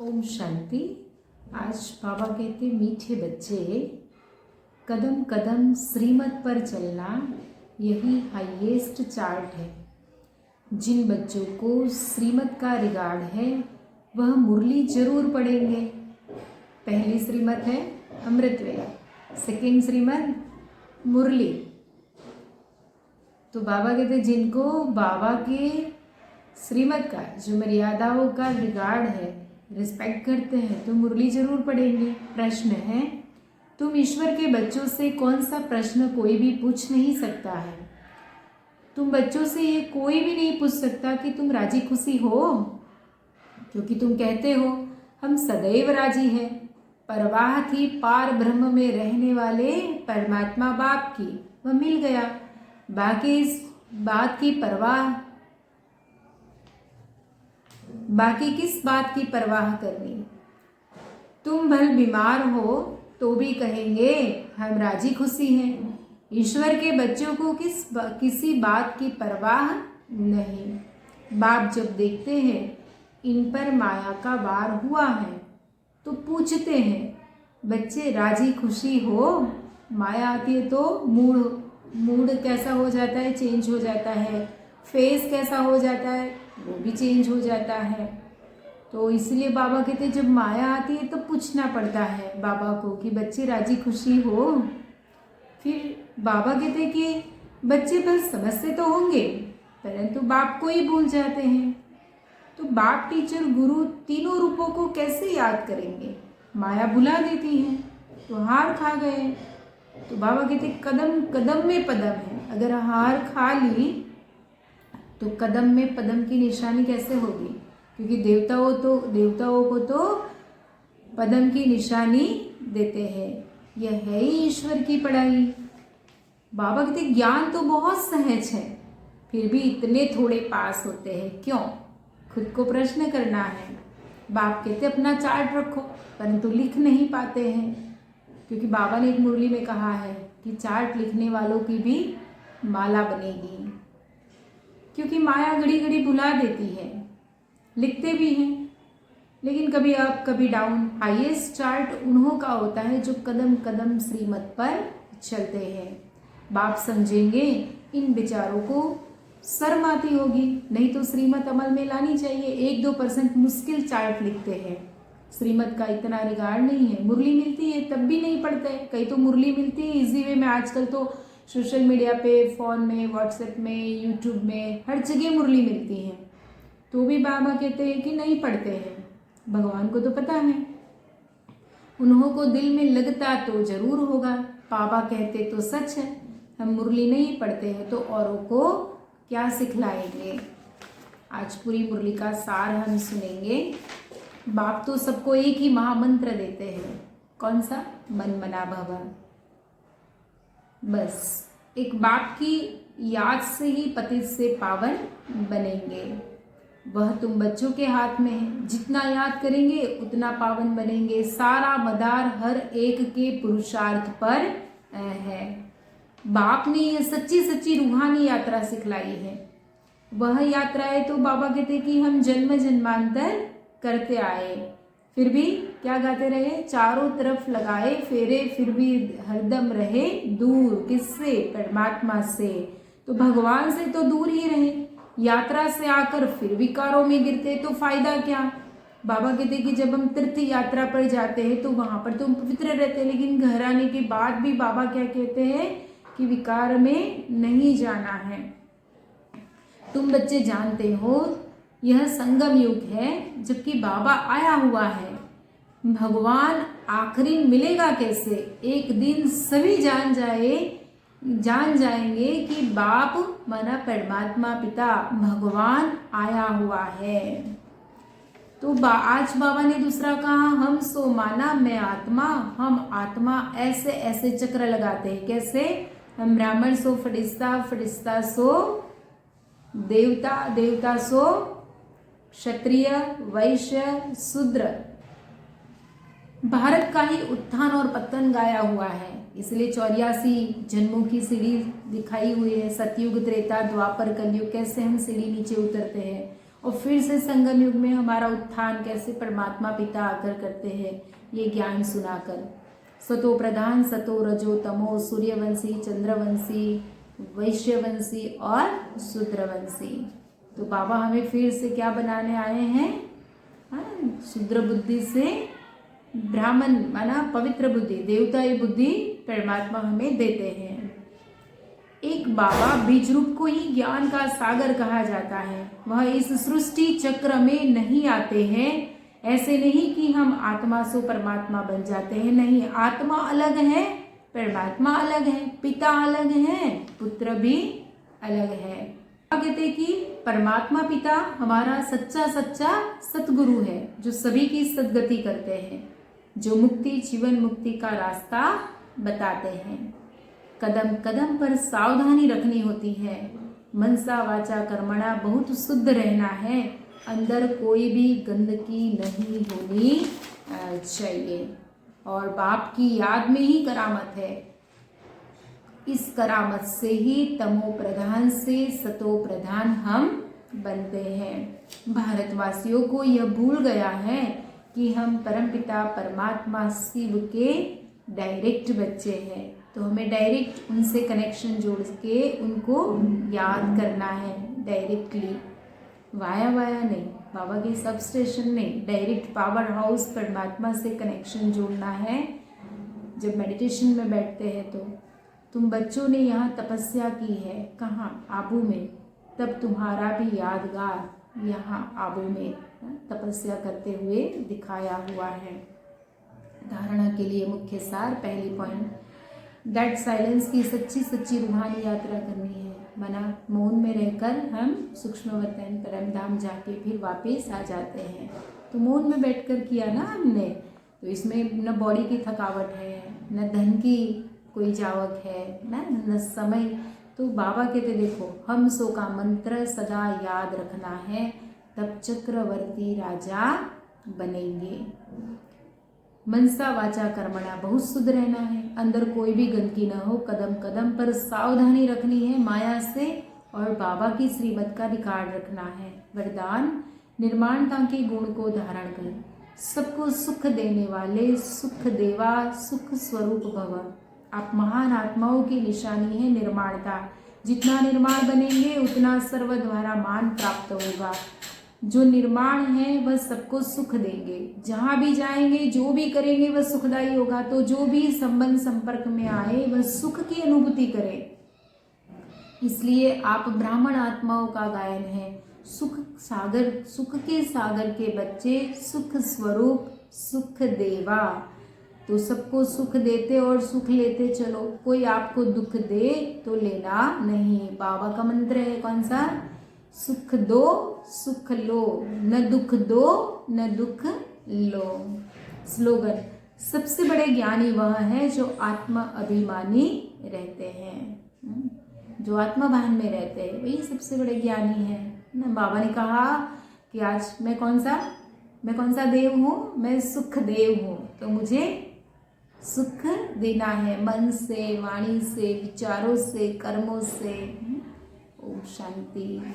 ओम शांति। आज बाबा कहते मीठे बच्चे, कदम कदम श्रीमत पर चलना यही हाईएस्ट चार्ट है। जिन बच्चों को श्रीमत का रिगार्ड है वह मुरली जरूर पढ़ेंगे। पहली श्रीमत है अमृत वेला, सेकेंड श्रीमत मुरली। तो बाबा कहते जिनको बाबा के श्रीमत का जो मर्यादाओं का रिगार्ड है, रिस्पेक्ट करते हैं, तो मुरली जरूर पढ़ेंगे। प्रश्न है, तुम ईश्वर के बच्चों से कौन सा प्रश्न कोई भी पूछ नहीं सकता है। तुम बच्चों से ये कोई भी नहीं पूछ सकता कि तुम राजी खुशी हो, क्योंकि तुम कहते हो हम सदैव राजी हैं। परवाह थी पार ब्रह्म में रहने वाले परमात्मा बाप की, वह मिल गया। बाकी इस बात की परवाह, बाकी किस बात की परवाह करनी। तुम भल बीमार हो तो भी कहेंगे हम राजी खुशी हैं। ईश्वर के बच्चों को किसी बात की परवाह नहीं। बाप जब देखते हैं इन पर माया का वार हुआ है तो पूछते हैं, बच्चे राजी खुशी हो। माया आती है तो मूड कैसा हो जाता है, चेंज हो जाता है। फेस कैसा हो जाता है, वो भी चेंज हो जाता है। तो इसलिए बाबा कहते हैं जब माया आती है तो पूछना पड़ता है बाबा को कि बच्चे राजी खुशी हो। फिर बाबा कहते हैं कि बच्चे बस समझते तो होंगे परंतु बाप को ही भूल जाते हैं। तो बाप, टीचर, गुरु तीनों रूपों को कैसे याद करेंगे। माया भुला देती है तो हार खा गए। तो बाबा कहते कदम कदम में पदम है। अगर हार खा ली तो कदम में पदम की निशानी कैसे होगी, क्योंकि देवताओं को तो पदम की निशानी देते हैं। यह है ही ईश्वर की पढ़ाई। बाबा कहते ज्ञान तो बहुत सहज है फिर भी इतने थोड़े पास होते हैं क्यों। खुद को प्रश्न करना है। बाप कहते अपना चार्ट रखो परंतु लिख नहीं पाते हैं, क्योंकि बाबा ने एक मुरली में कहा है कि चार्ट लिखने वालों की भी माला बनेगी, क्योंकि माया घड़ी घड़ी भुला देती है। लिखते भी हैं लेकिन कभी अप कभी डाउन। हाईएस्ट चार्ट उन्हों का होता है जो कदम कदम श्रीमत पर चलते हैं। बाप समझेंगे इन विचारों को शर्म आती होगी, नहीं तो श्रीमत अमल में लानी चाहिए। 1-2% मुश्किल चार्ट लिखते हैं, श्रीमत का इतना रिगार्ड नहीं है। मुरली मिलती है तब भी नहीं पढ़ते। कई तो मुरली मिलती है इजी वे में, आजकल तो सोशल मीडिया पे, फ़ोन में, व्हाट्सएप में, यूट्यूब में, हर जगह मुरली मिलती है, तो भी बाबा कहते हैं कि नहीं पढ़ते हैं। भगवान को तो पता है, उन्हों को दिल में लगता तो जरूर होगा। बाबा कहते तो सच है, हम मुरली नहीं पढ़ते हैं तो औरों को क्या सिखलाएंगे। आज पूरी मुरली का सार हम सुनेंगे। बाप तो सबको एक ही महामंत्र देते हैं, कौन सा? मन मना भव। बस एक बाप की याद से ही पतित से पावन बनेंगे। वह तुम बच्चों के हाथ में है, जितना याद करेंगे उतना पावन बनेंगे। सारा मदार हर एक के पुरुषार्थ पर है। बाप ने यह सच्ची सच्ची रूहानी यात्रा सिखलाई है। वह यात्राएं तो बाबा कहते कि हम जन्म जन्मांतर करते आए, फिर भी क्या गाते रहे, चारों तरफ लगाए फेरे फिर भी हरदम रहे दूर। किससे? परमात्मा से। तो भगवान से तो दूर ही रहे। यात्रा से आकर फिर विकारों में गिरते तो फायदा क्या। बाबा कहते कि जब हम तीर्थ यात्रा पर जाते हैं तो वहां पर तो हम पवित्र रहते हैं, लेकिन घर आने के बाद भी बाबा क्या कहते हैं कि विकार में नहीं जाना है। तुम बच्चे जानते हो यह संगम युग है, जबकि बाबा आया हुआ है। भगवान आखिरी मिलेगा कैसे? एक दिन सभी जान जाएंगे कि बाप माना परमात्मा पिता भगवान आया हुआ है। तो आज बाबा ने दूसरा कहा, हम सो माना मैं आत्मा। हम आत्मा ऐसे ऐसे चक्र लगाते हैं। कैसे? हम ब्राह्मण सो फरिश्ता, फरिश्ता सो देवता, देवता सो क्षत्रिय, वैश्य, शूद्र। भारत का ही उत्थान और पतन गाया हुआ है, इसलिए 84 जन्मों की सीढ़ी दिखाई हुई है। सतयुग, त्रेता, द्वापर, कलयुग, कैसे हम सीढ़ी नीचे उतरते हैं। और फिर से संगम युग में हमारा उत्थान कैसे परमात्मा पिता आकर करते हैं, ये ज्ञान सुनाकर। सतो प्रधान, सतो रजो तमो, सूर्यवंशी, चंद्रवंशी, वैश्यवंशी और शूद्रवंशी। तो बाबा हमें फिर से क्या बनाने आए हैं? शूद्र बुद्धि से ब्राह्मण माना पवित्र बुद्धि, देवताई बुद्धि परमात्मा हमें देते हैं। एक बाबा बीज रूप को ही ज्ञान का सागर कहा जाता है। वह इस सृष्टि चक्र में नहीं आते हैं। ऐसे नहीं कि हम आत्मा से परमात्मा बन जाते हैं, नहीं, आत्मा अलग है, परमात्मा अलग है, पिता अलग है, पुत्र भी अलग है। कहते कि परमात्मा पिता हमारा सच्चा सच्चा सतगुरु है, जो सभी की सद्गति करते हैं, जो मुक्ति जीवन मुक्ति का रास्ता बताते हैं। कदम कदम पर सावधानी रखनी होती है। मनसा वाचा कर्मणा, बहुत शुद्ध रहना है, अंदर कोई भी गंदगी नहीं होनी चाहिए। और बाप की याद में ही करामत है। इस करामत से ही तमो प्रधान से सतो प्रधान हम बनते हैं। भारतवासियों को यह भूल गया है कि हम परमपिता परमात्मा शिव के डायरेक्ट बच्चे हैं। तो हमें डायरेक्ट उनसे कनेक्शन जोड़ के उनको याद करना है, डायरेक्टली, वाया वाया नहीं, बाबा के सब स्टेशन नहीं, डायरेक्ट पावर हाउस परमात्मा से कनेक्शन जोड़ना है। जब मेडिटेशन में बैठते हैं तो तुम बच्चों ने यहाँ तपस्या की है, कहाँ? आबू में, तब तुम्हारा भी यादगार यहाँ आबू में तपस्या करते हुए दिखाया हुआ है। धारणा के लिए मुख्य सार, पहली पॉइंट, डेड साइलेंस की सच्ची सच्ची रूहानी यात्रा करनी है। मना मौन में रहकर हम सूक्ष्म वतन परम धाम जाके फिर वापस आ जाते हैं। तो मौन में बैठकर किया ना हमने, तो इसमें न बॉडी की थकावट है, न धन की कोई जावक है, न समय। तो बाबा कहते देखो, हम सो का मंत्र सदा याद रखना है, तब चक्रवर्ती राजा बनेंगे। मनसा वाचा कर्मणा, बहुत शुद्ध रहना है, अंदर कोई भी गंदगी न हो, कदम कदम पर सावधानी रखनी है माया से, और बाबा की श्रीमत का रिकॉर्ड रखना है। वरदान, निर्माणता के गुण को धारण कर, सबको सुख देने वाले सुख देवा सुख स्वरूप भव। आप महान आत्माओं की निशानी है निर्माणता। जितना निर्माण बनेंगे उतना सर्व द्वारा मान प्राप्त होगा। जो निर्माण है वह सबको सुख देंगे, जहाँ भी जाएंगे जो भी करेंगे वह सुखदायी होगा। तो जो भी संबंध संपर्क में आए वह सुख की अनुभूति करे। इसलिए आप ब्राह्मण आत्माओं का गायन है, सुख सागर, सुख के सागर के बच्चे, सुख स्वरूप सुख देवा। तो सबको सुख देते और सुख लेते चलो, कोई आपको दुख दे तो लेना नहीं। बाबा का मंत्र है कौन सा? सुख दो सुख लो, न दुख दो न दुख लो। स्लोगन, सबसे बड़े ज्ञानी वह है जो आत्मा अभिमानी रहते हैं, जो आत्मा भान में रहते हैं, वही सबसे बड़े ज्ञानी है ना। बाबा ने कहा कि आज मैं कौन सा देव हूँ? मैं सुख देव हूँ। तो मुझे सुख देना है, मन से, वाणी से, विचारों से, कर्मों से। ओम शांति।